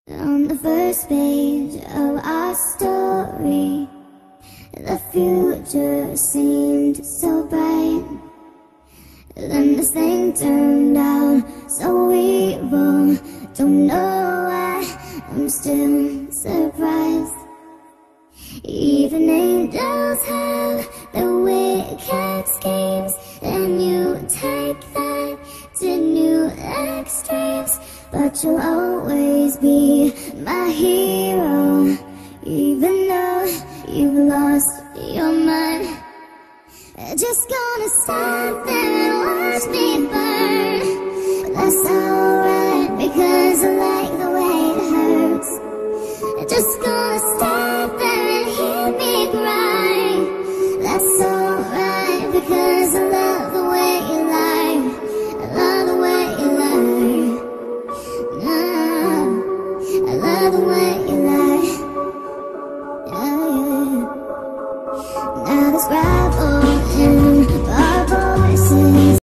On the first page of our story, the future seemed so bright. Then this thing turned out so evil. Don't know why, I'm still surprised. Even angels have their wicked schemes, and you take that to new extremes. But you'll always be my hero, even though you've lost your mind. Just gonna stand there and watch me burn. That's alright, because I like the way it hurts. Just gonna stand there and hear me cry. That's alright, because I love the way you lie. I love the way you lie. I love the way